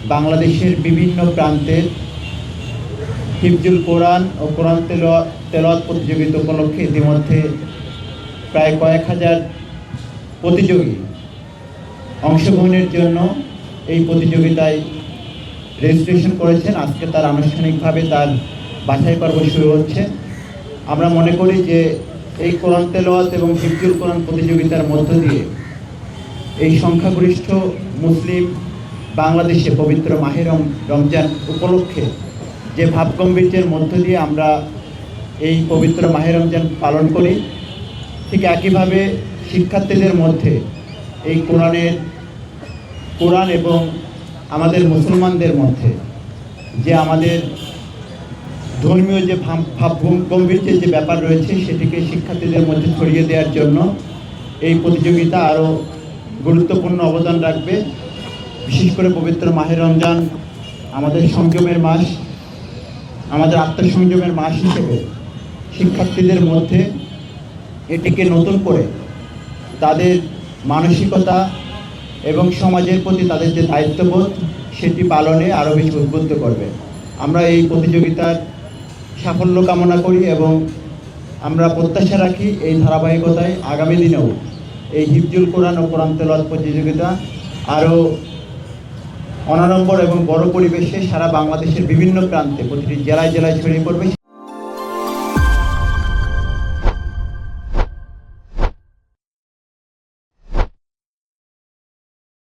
বাংলাদেশের বিভিন্ন প্রান্তের হিফজুল কোরআন ও কোরআন তেলাওয়াত প্রতিযোগিতা উপলক্ষে ইতিমধ্যে প্রায় কয়েক হাজার প্রতিযোগী অংশগ্রহণের জন্য এই প্রতিযোগিতায় রেজিস্ট্রেশন করেছেন। আজকে তার আনুষ্ঠানিকভাবে তার বাছাই পর্ব শুরু হচ্ছে। আমরা মনে করি যে এই কোরআন তেলাওয়াত এবং হিফজুল কোরআন প্রতিযোগিতার মধ্য দিয়ে এই সংখ্যাগরিষ্ঠ মুসলিম বাংলাদেশে পবিত্র মাহে রমজান উপলক্ষে যে ভাবগম্ভীর্যের মধ্য দিয়ে আমরা এই পবিত্র মাহে রমজান পালন করি, ঠিক একইভাবে শিক্ষার্থীদের মধ্যে এই কোরআন এবং আমাদের মুসলমানদের মধ্যে যে আমাদের ধর্মীয় যে ভাবগম্ভীর্যের যে ব্যাপার রয়েছে সেটিকে শিক্ষার্থীদের মধ্যে ছড়িয়ে দেওয়ার জন্য এই প্রতিযোগিতা আরও গুরুত্বপূর্ণ অবদান রাখবে। বিশেষ করে পবিত্র মাহে রমজান আমাদের সংযমের মাস, আমাদের আত্মসংযমের মাস হিসেবে শিক্ষার্থীদের মধ্যে এটিকে নতুন করে তাদের মানসিকতা এবং সমাজের প্রতি তাদের যে দায়িত্ববোধ সেটি পালনে আরও বেশি উদ্বুদ্ধ করবে। আমরা এই প্রতিযোগিতার সাফল্য কামনা করি এবং আমরা প্রত্যাশা রাখি এই ধারাবাহিকতায় আগামী দিনেও এই হিফজুল কোরআন ও কোরআন তেলাওয়াত প্রতিযোগিতা আরও অনাড়ম্বর এবং বড় পরিবেশে সারা বাংলাদেশের বিভিন্ন প্রান্তে প্রতিটি জেলায় জেলায় ছড়িয়ে পড়বে।